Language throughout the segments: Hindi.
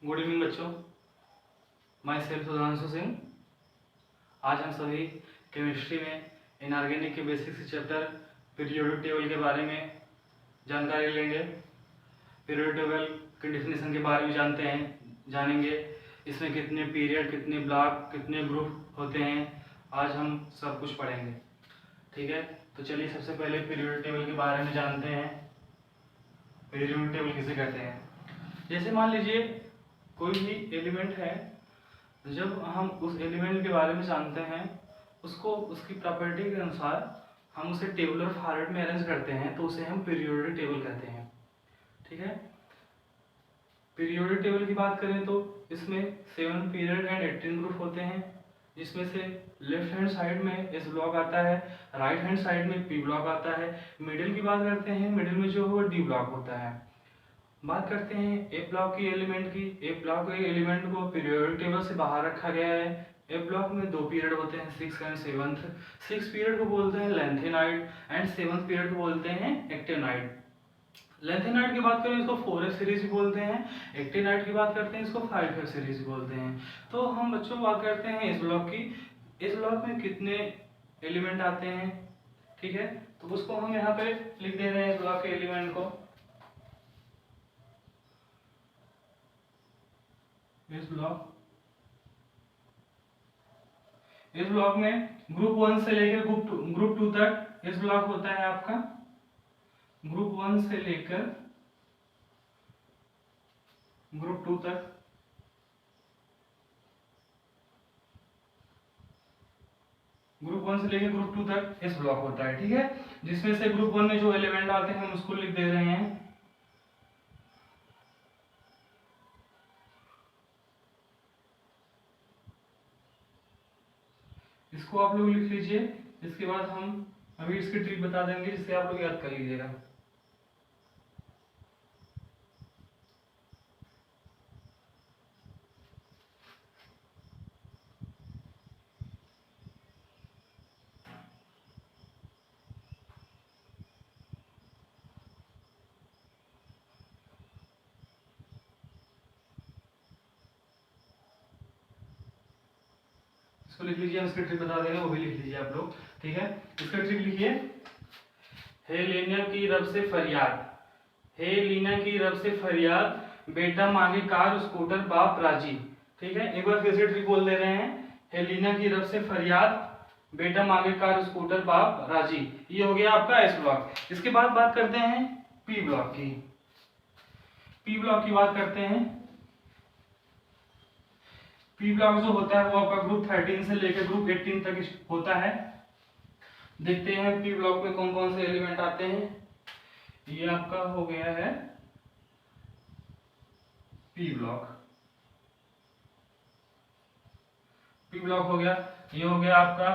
गुड इवनिंग बच्चों, मैं सेल्फ सुधांशु सिंह। आज हम सभी केमिस्ट्री में इनऑर्गेनिक के बेसिक्स चैप्टर पीरियोडिक टेबल के बारे में जानकारी लेंगे। पीरियोडिक टेबल की डेफिनेशन के बारे में जानेंगे। इसमें कितने पीरियड, कितने ब्लॉक, कितने ग्रुप होते हैं, आज हम सब कुछ पढ़ेंगे। ठीक है, तो चलिए सबसे पहले पीरियोडिक टेबल के बारे में जानते हैं। पीरियोडिक टेबल किसे कहते हैं? जैसे मान लीजिए कोई भी एलिमेंट है, जब हम उस एलिमेंट के बारे में जानते हैं, उसको उसकी प्रॉपर्टी के अनुसार हम उसे टेबुलर फॉर्मेट में अरेंज करते हैं, तो उसे हम पीरियोडिक टेबल कहते हैं। ठीक है, पीरियोडिक टेबल की बात करें तो इसमें 7 पीरियड एंड 18 ग्रुप होते हैं, जिसमें से लेफ्ट हैंड साइड में एस ब्लॉक आता है, राइट हैंड साइड में पी ब्लॉक आता है। मिडिल की बात करते हैं, मिडिल में जो है डी ब्लॉक होता है। बात करते हैं ए ब्लॉक की एलिमेंट की। ए ब्लॉक के एलिमेंट को पीरियोडिक टेबल से बाहर रखा गया है। ए ब्लॉक में 2 पीरियड होते हैं, 6 एंड 7th। 6 पीरियड को बोलते हैं लेंथेनाइड एंड 7th पीरियड को बोलते हैं एक्टिनाइड। लेंथेनाइड की बात करें इसको 4f सीरीज बोलते हैं, एक्टिनाइड की बात करते हैं इसको 5f सीरीज बोलते हैं। तो हम बच्चों बात करते हैं इस ब्लॉक की। इस ब्लॉक में कितने एलिमेंट आते हैं? ठीक है, तो उसको हम यहाँ पे लिख दे रहे हैं, इस ब्लॉक के एलिमेंट को। इस ब्लॉक में ग्रुप 1 से लेकर ग्रुप 2 तक इस ब्लॉक होता है आपका। ग्रुप 1 से लेकर ग्रुप 2 तक ग्रुप 2 तक इस ब्लॉक होता है। ठीक है, जिसमें से ग्रुप 1 में जो एलिमेंट आते हैं हम उसको लिख दे रहे हैं। इसको आप लोग लिख लीजिए। इसके बाद हम अभी इसकी ट्रिक बता देंगे, जिससे आप लोग याद कर लीजिएगा। इसको लिख लीजिए, हम इसकी ट्रिक बता देंगे, वो भी लिख लीजिए आप लोग। ठीक है, इसका ट्रिक लिखिए। हे लीना की रब से फरियाद, हे लीना की रब से फरियाद, बेटा मांगे कार स्कूटर बाप राजी। ठीक है, एक बार फिर से ट्रिक बोल दे रहे हैं। हे लीना की रब से फरियाद, बेटा मांगे कार स्कूटर बाप राजी। ये हो गया आपका एस ब्लॉक। इसके बाद बात करते हैं पी ब्लॉक की। पी ब्लॉक की बात करते हैं। पी ब्लॉक जो होता है वो आपका ग्रुप 13 से लेकर ग्रुप 18 तक होता है। देखते हैं पी ब्लॉक में कौन कौन से एलिमेंट आते हैं। ये आपका हो गया है पी ब्लॉक। पी ब्लॉक हो गया। ये हो गया आपका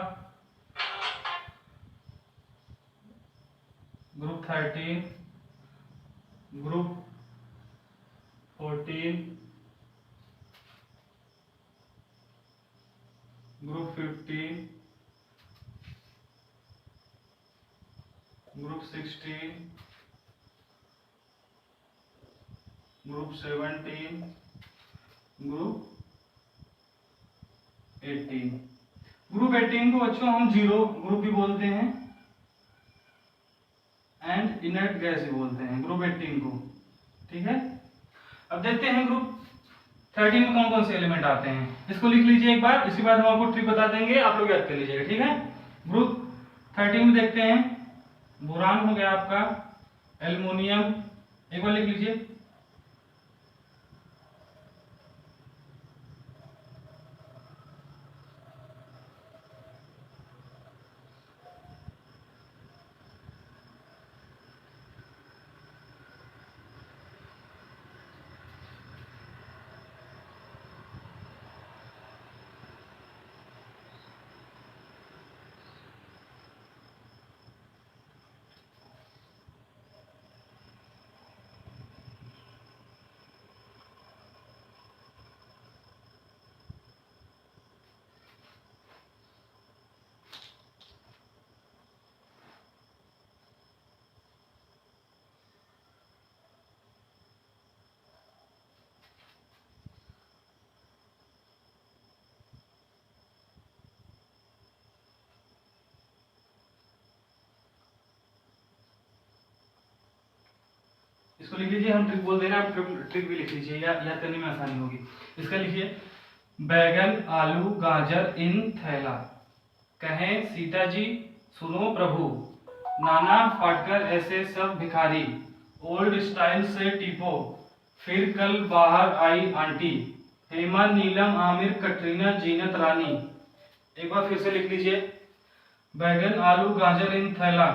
group 13, group 14, group 15, group 16, group 17, group 18। Group 18 को बच्चों हम जीरो ग्रुप भी बोलते हैं एंड इनर्ट गैस भी बोलते हैं ग्रुप 18 को। ठीक है, अब देखते हैं ग्रुप 13 में कौन कौन से एलिमेंट आते हैं। इसको लिख लीजिए एक बार, इसके बाद हम आपको ट्रिक बता देंगे, आप लोग याद कर लीजिएगा। ठीक है, ग्रुप 13 में देखते हैं बोरान हो गया आपका, एल्युमिनियम, एक बार लिख लीजिए। इसको लिख लीजिए, हम ट्रिक बोल दे रहे हैं, आप ट्रिक भी लिख लीजिए, याद करने में आसानी होगी। इसका लिखिए, बैगन आलू गाजर इन थैला, कहें सीता जी सुनो प्रभु, नाना फाटकर ऐसे सब भिखारी, ओल्ड स्टाइल से टीपो, फिर कल बाहर आई आंटी, हेमा नीलम आमिर कटरीना जीनत रानी। एक बार फिर से लिख लीजिए, बैगन आलू गाजर इन थैला,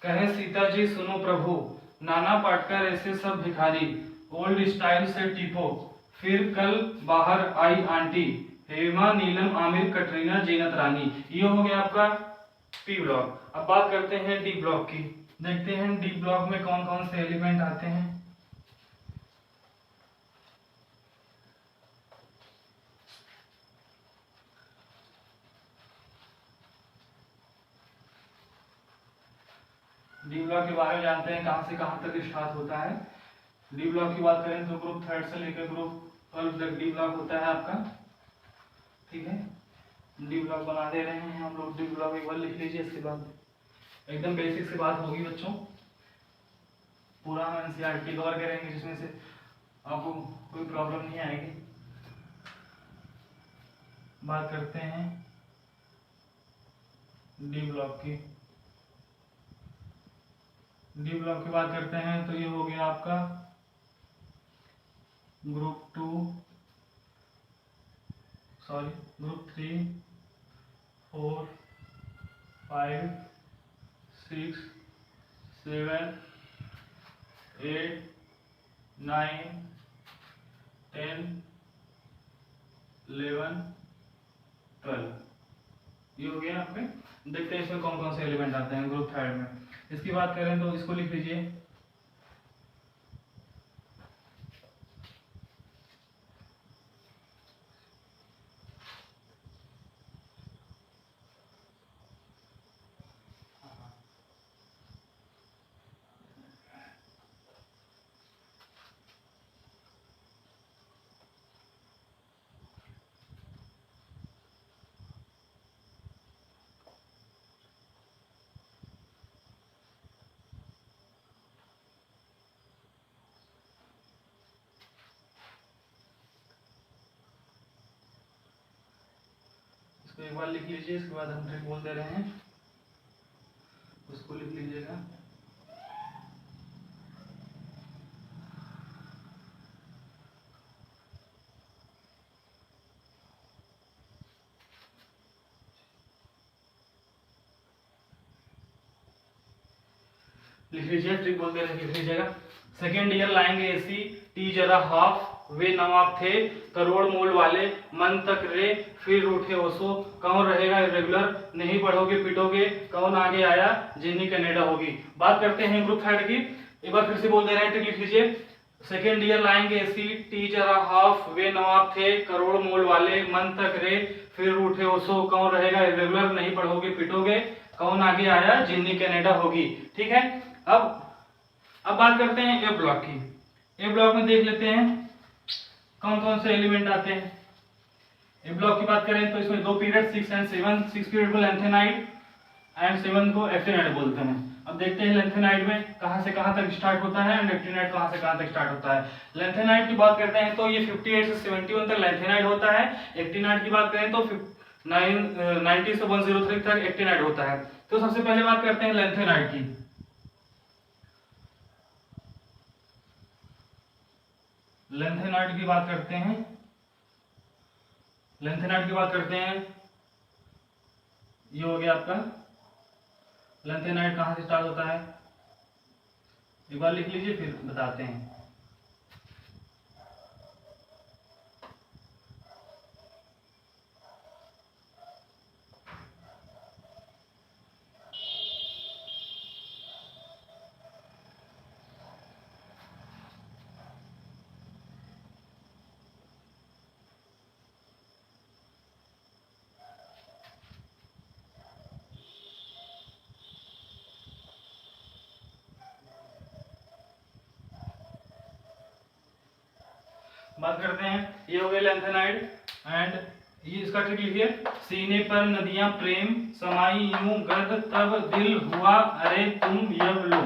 कहे सीता जी सुनो प्रभु, नाना पाटकर ऐसे सब भिखारी, ओल्ड स्टाइल से टीपो, फिर कल बाहर आई आंटी, हेमा नीलम आमिर कटरीना जीनत रानी। ये हो गया आपका पी ब्लॉक। अब बात करते हैं डी ब्लॉक की। देखते हैं डी ब्लॉक में कौन कौन से एलिमेंट आते हैं। डी ब्लॉक के बारे में जानते हैं, कहां से कहां तक स्टार्ट होता है। डी ब्लॉक की बात करें तो ग्रुप थर्ड से लेकर ग्रुप 12 तक डी ब्लॉक होता है आपका, ठीक है। डी ब्लॉक बना दे रहे हैं हम लोग। डी ब्लॉक एक बार लिख लीजिए, इसके बाद एकदम बेसिक से बात होगी बच्चों, पूरा हम एनसीईआरटी कवर करेंगे जिसमें से आपको कोई प्रॉब्लम नहीं आएगी। बात करते हैं डी ब्लॉक की। डी ब्लॉक की बात करते हैं तो ये हो गया आपका ग्रुप 3, 4, 5, 6, 7, 8, 9, 10, 11, 12। ये हो गया आपके। देखते हैं इसमें कौन कौन से एलिमेंट आते हैं ग्रुप थर्ड में। इसकी बात करें तो इसको लिख लीजिए, तो एक बार लिख लीजिए, इसके बाद हम ट्रिक बोल दे रहे हैं, उसको लिख लीजिएगा। लिख लीजिए, ट्रिक बोल दे रहे हैं, लिख लीजिएगा। सेकेंड ईयर लाएंगे एसी, टी जरा हाफ, वे नवाब थे करोड़ मोल वाले, मन तक रे फिर उठे ओसो, कौन रहेगा इरेगुलर, नहीं पढ़ोगे पिटोगे, कौन आगे आया जिन्नी कनाडा होगी। बात करते हैं ग्रुप थर्ड की। एक बार फिर से बोल दे रहे हैं, ट्रिक लिख लीजिए। सेकेंड ईयर लाएंगे एसी, टी जरा हाफ, वे नवाब थे करोड़ मोल वाले, मन तक रे फिर उठे ओसो, कौन रहेगा इरेगुलर, नहीं पढ़ोगे पिटोगे, कौन आगे आया जिन्नी कनाडा होगी। ठीक है। अब बात करते हैं ए ब्लॉक की। ए ब्लॉक में देख लेते हैं कौन कौन से एलिमेंट आते हैं। ए ब्लॉक की बात करें तो इसमें 2 पीरियड 6 एंड 7, 6 पीरियड को लेंथेनाइड एंड 7 को एक्टिनाइड बोलते हैं। अब देखते हैं लेंथेनाइड में कहां से कहां तक स्टार्ट होता है एंड एक्टिनाइड कहां से कहां तक स्टार्ट होता है। लेंथेनाइड की बात करते हैं तो ये 58 से 71 तक लेंथेनाइड होता है। एक्टिनाइड की बात करें तो 90 से 103 तक एक्टिनाइड होता है। तो सबसे पहले बात करते हैं लेंथेनाइड की। लेंथेनाइड की बात करते हैं, लेंथेनाइड की बात करते हैं, ये हो गया आपका लेंथेनाइड कहां से स्टार्ट होता है, एक बार लिख लीजिए फिर बताते हैं। बात करते हैं, ये हो गया लेंथेनाइड एंड ये इसका ट्रिक लिखिए। सीने पर नदियां प्रेम समाई यूं गर्द तब दिल हुआ अरे तुम यब लो।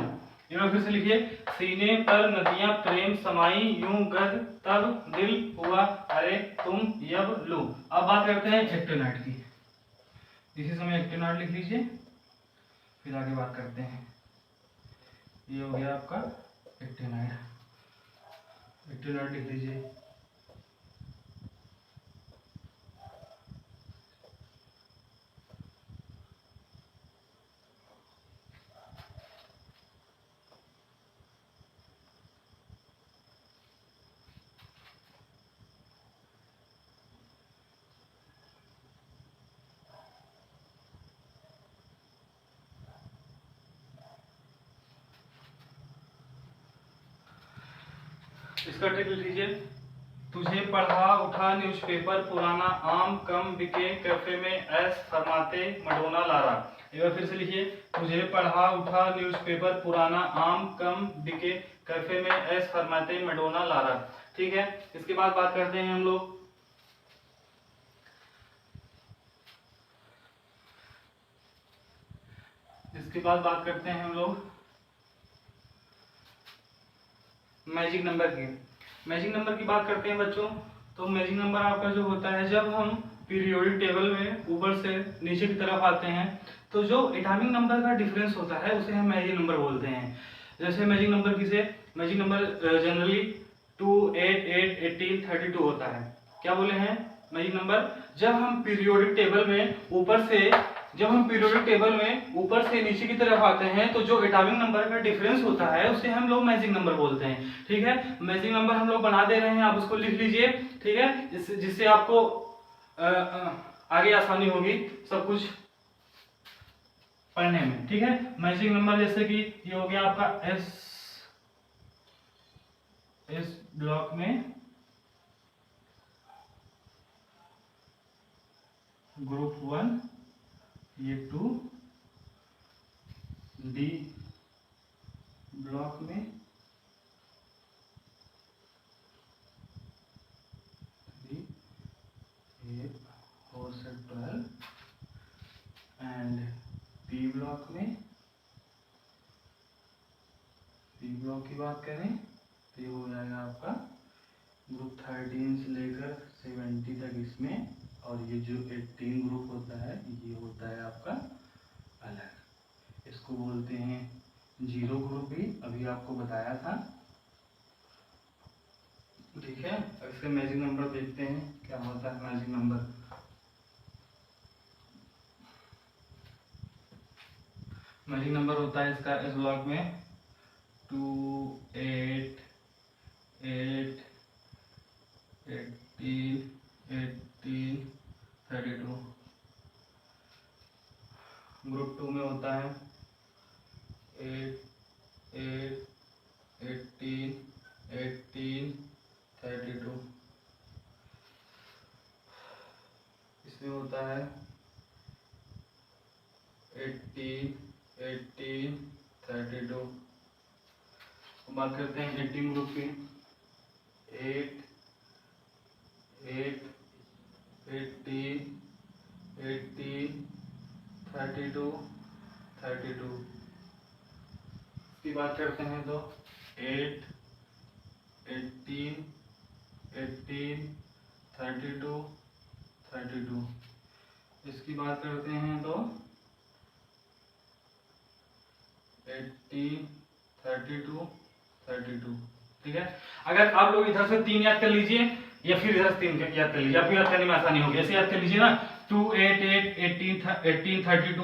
एक बार फिर से लिखिए, सीने पर नदियां प्रेम समाई, यूं गद तब दिल हुआ अरे तुम यब लो। अब बात करते हैं एक्टिनाइड की। इसी समय एक्टिनाइड लिख लीजिए, फिर आगे बात करते हैं। ये हो गया आपका एक्टिनाइड। एक्टिनाइड लिख लीजिए। इसका ट्रिक लिख लीजिए, तुझे पढ़ा उठा न्यूज़पेपर पुराना, आम कम बिके कैफे में ऐस फरमाते मडोना लारा। एक बार फिर से लिखिए, तुझे पढ़ा उठा न्यूज़पेपर पुराना, आम कम बिके कैफे में ऐस फरमाते मडोना लारा। ठीक है, इसके बाद बात करते हैं हम लोग मैजिक नंबर की। मैजिक नंबर की बात करते हैं बच्चों। तो मैजिक नंबर आपका जो होता है, जब हम पीरियोडिक टेबल में ऊपर से नीचे की तरफ आते हैं तो जो एटॉमिक नंबर का डिफरेंस होता है उसे हम मैजिक नंबर बोलते हैं। जैसे magic number magic number generally 2, 8, 8, 18, 32 होता है। क्या बोले हैं? मैजिक नंबर जब हम पीरियोडिक टेबल में ऊपर से नीचे की तरफ आते हैं तो जो एटॉमिक नंबर का डिफरेंस होता है उसे हम लोग मैजिक नंबर बोलते हैं। ठीक है, मैजिक नंबर हम लोग बना दे रहे हैं, आप उसको लिख लीजिए। ठीक है, जिससे आपको आगे आसानी होगी सब कुछ पढ़ने में। ठीक है, मैजिक नंबर जैसे कि ये हो गया आपका एस ब्लॉक में ग्रुप 1, ये 2, डी ब्लॉक में 3, 8 4 से 12 एंड पी ब्लॉक की बात करें तो ये हो जाएगा आपका ग्रुप 13 से लेकर 70 तक इसमें, और ये जो 18 ग्रुप होता है ये होता है आपका अलग। इसको बोलते हैं जीरो ग्रुप भी, अभी आपको बताया था। ठीक है, अब इसके मैजिक नंबर देखते हैं क्या होता है। मैजिक नंबर होता है इसका इस ब्लॉक में 2, 8, 8, 18, 18, 32। ग्रुप 2 में होता है 8, 8, 18, 18, 32। इसमें होता है 18, 18, 32। बात करते हैं 18 ग्रुप की। 8, 8, 18, 18, 32, 32 की बात करते हैं तो 8, 18, 18, 32, 32। इसकी बात करते हैं तो 18, 32, 32। ठीक है, अगर आप लोग इधर से 3 याद कर लीजिए या फिर इधर से 3 याद कर लीजिए, आपको याद करने में आसानी होगी। ऐसे याद कर लीजिए ना, 2, 8, 8, 18, 32, 8,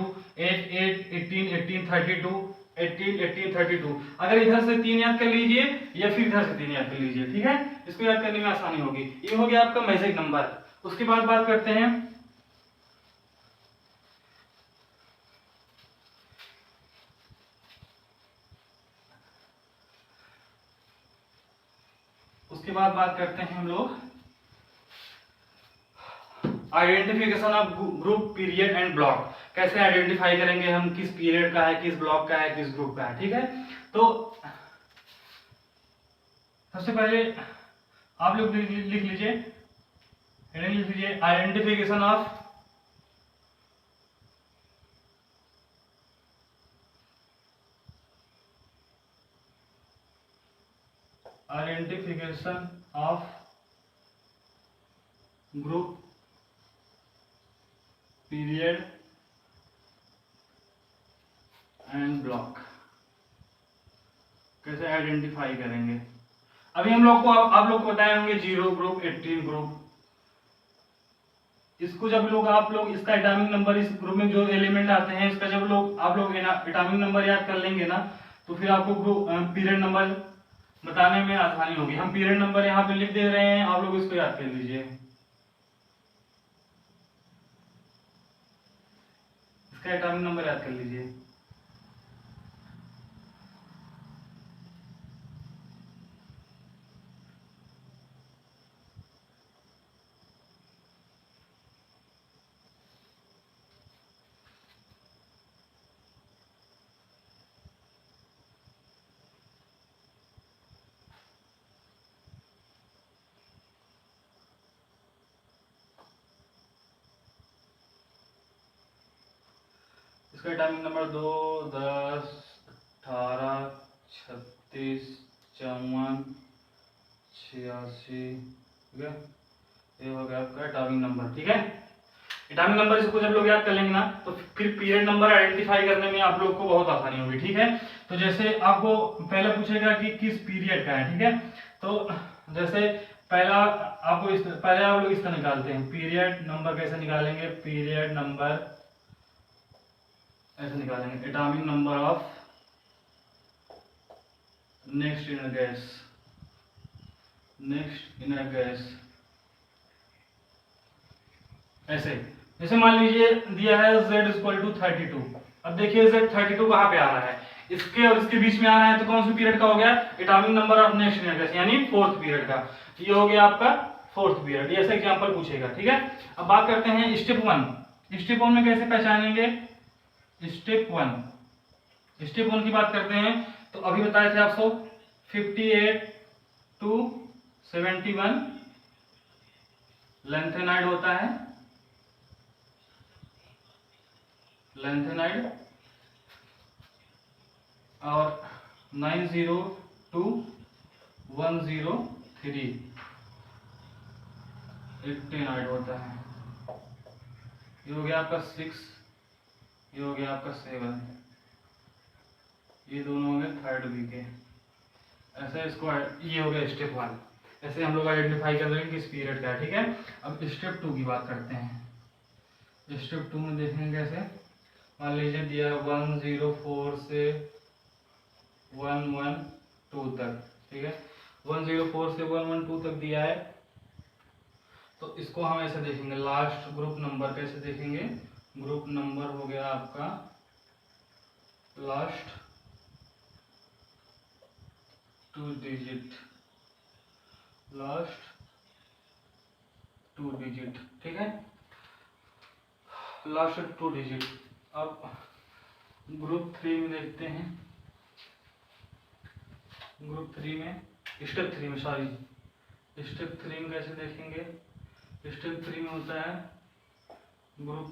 8, 18, 18, 32, 18, 18, 32। अगर इधर से 3 याद कर लीजिए या फिर इधर से 3 याद कर लीजिए। ठीक है, इसको याद करने में आसानी होगी। ये हो गया आपका मैजिक नंबर। उसके बाद बात करते हैं हम लोग identification of group, period and block. कैसे आइडेंटिफाई करेंगे हम किस पीरियड का है, किस ब्लॉक का है, किस ग्रुप का है। ठीक है, तो सबसे पहले आप लोग लिख लीजिए, identification of identification of group period and block. कैसे आइडेंटिफाई करेंगे? अभी हम लोग को आप लोग को बताए होंगे 0 ग्रुप 18 ग्रुप। इसको जब आप लोग इसका एटॉमिक नंबर, इस ग्रुप में जो एलिमेंट आते हैं इसका जब आप लोग एटॉमिक नंबर याद कर लेंगे ना, तो फिर आपको ग्रुप पीरियड नंबर बताने में आसानी होगी। हम पीरियड नंबर यहाँ पे लिख दे रहे हैं, आप लोग इसको याद कर लीजिए। इसका एटॉमिक नंबर याद कर लीजिए। इसका एटॉमिक नंबर 2, 10, 18, 36, 54, 86। ठीक है, ये हो गया आपका एटॉमिक नंबर। ठीक है, एटॉमिक नंबर इसको जब लोग याद कर लेंगे ना, तो फिर पीरियड नंबर आइडेंटिफाई करने में आप लोग को बहुत आसानी होगी। ठीक है, तो जैसे आपको पहले पूछेगा कि किस पीरियड का है। ठीक है, तो जैसे पहले आप लोग इसका निकालते हैं। पीरियड नंबर कैसे निकालेंगे? पीरियड नंबर ऐसे निकालेंगे, atomic number of next inert gas, next inert gas. ऐसे जैसे मान लीजिए दिया है Z = 32। अब देखिए Z 32 कहाँ पे आ रहा है? इसके और इसके बीच में आ रहा है, तो कौन सी पीरियड का हो गया? Atomic number of next inert gas, यानी 4th पीरियड का। ये हो गया आपका 4th पीरियड। ऐसे एग्जांपल पूछेगा। ठीक है, अब बात करते हैं स्टेप 1। स्टेप 1 में कैसे पहचानेंगे? स्टेप 1 की बात करते हैं, तो अभी बताए थे आपको 58 to 71 लेंथेनाइड होता है, लेंथेनाइड, और 90 to 103 एक्टिनाइड होता है। ये हो गया आपका 6, ये हो गया आपका 7, ये दोनों हो गए 3rd वीक के। ऐसे इसको, ये हो गया स्टेप 1। ऐसे हम लोग आइडेंटिफाई कर लेंगे किस पीरियड का है। ठीक है, अब स्टेप 2 की बात करते हैं। स्टेप 2 में देखेंगे कैसे। मान लीजिए दिया 104 से 112 तक। ठीक है, 104 से 112 तक दिया है, तो इसको हम ऐसे देखेंगे। लास्ट ग्रुप नंबर कैसे देखेंगे? ग्रुप नंबर हो गया आपका लास्ट 2 डिजिट, लास्ट 2 डिजिट। ठीक है, लास्ट 2 डिजिट। अब ग्रुप 3 में देखते हैं। ग्रुप 3 में, स्टेप 3 में, सॉरी, स्टेप 3 में कैसे देखेंगे? स्टेप 3 में होता है group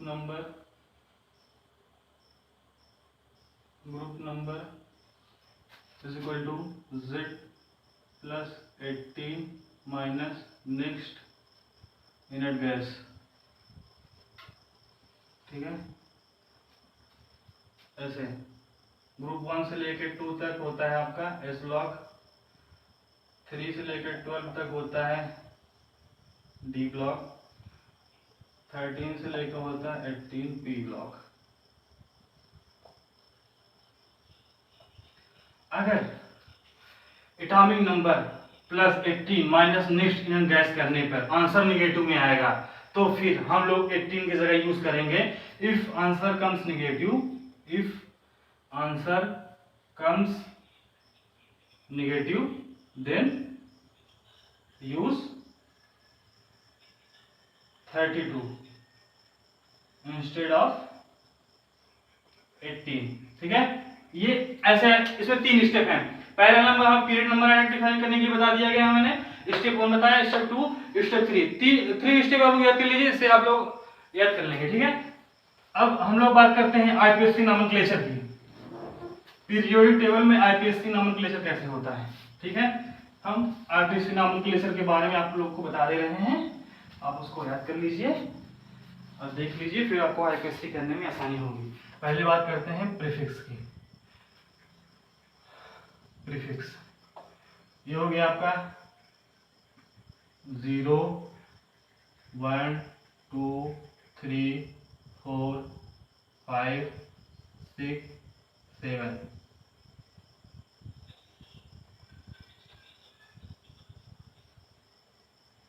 number is equal to Z + 18 minus next inert gas. ठीक है, ऐसे ग्रुप 1 से लेकर 2 तक होता है आपका S ब्लॉक, 3 से लेकर 12 तक होता है D ब्लॉक, 13 से लेकर होता है 18 P ब्लॉक। अगर atomic number +18 minus next inert gas करने पर आंसर निगेटिव में आएगा, तो फिर हम लोग 18 की जगह यूज करेंगे if answer comes negative, if answer comes negative then use 32 instead of 18। ठीक है, ये ऐसे इसमें 3 स्टेप हैं। पहला नंबर हम पीरियड नंबर आइडेंटिफाई करने के लिए बता दिया गया मैंने। स्टेप 1 बताया, स्टेप 2, स्टेप 3। 3 स्टेप आप लोग याद कर लीजिए, इससे आप लोग याद कर लेंगे। ठीक है, अब हम लोग बात करते हैं आईपीएससी नोमेनक्लेचर की। पीरियोडिक टेबल में आईपीएससी नोमेनक्लेचर कैसे होता है। ठीक है, हम आरटीसी नॉमेनक्लेचर के बारे में आप लोग को बता दे रहे हैं, आप उसको याद कर लीजिए और देख लीजिए, फिर आपको आईपीएससी करने में आसानी होगी। पहले बात करते हैं प्रीफिक्स की। प्रीफिक्स ये हो गया आपका 0 1 2 3 4 5 6 7।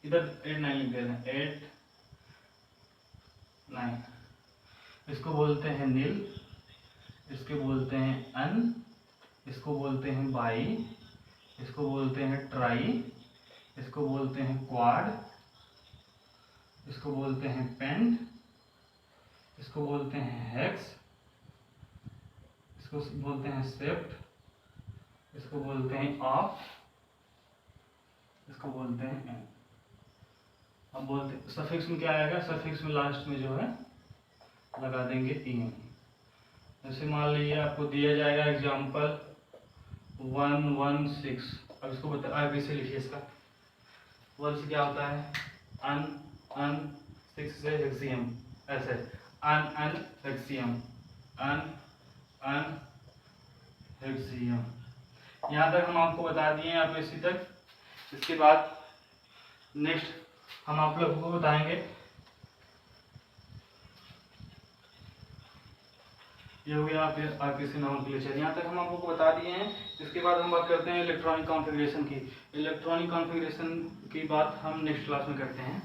इधर 8 9 लिख देना, 8 9। इसको बोलते हैं नील, इसके बोलते हैं अन, इसको बोलते हैं बाई, इसको बोलते हैं ट्राई, इसको बोलते हैं क्वाड, इसको बोलते हैं पेंट, इसको बोलते हैं हेक्स, इसको बोलते हैं सेप्ट, इसको बोलते हैं ऑफ, इसको बोलते हैं एन। अब बोलते सफिक्स में क्या आएगा, सफिक्स में लास्ट में जो है लगा देंगे इन। जैसे मान लीजिए आपको दिया जाएगा एग्जाम्पल 116। अब इसको बता आगे से लिखिए, इसका 1 से क्या होता है अन, अन 6 से हेक्सियम, ऐसे अन हेक्सियम, अन हेक्सियम। यहाँ तक हम आपको बता दिए आप इसी तक। इसके बाद नेक्स्ट हम आप लोगों को बताएंगे, ये हो गया आरपीसी नॉमेनक्लेचर, यहाँ तक हम आपको बता दिए हैं। इसके बाद हम बात करते हैं इलेक्ट्रॉनिक कॉन्फ़िगरेशन की। इलेक्ट्रॉनिक कॉन्फ़िगरेशन की बात हम नेक्स्ट क्लास में करते हैं।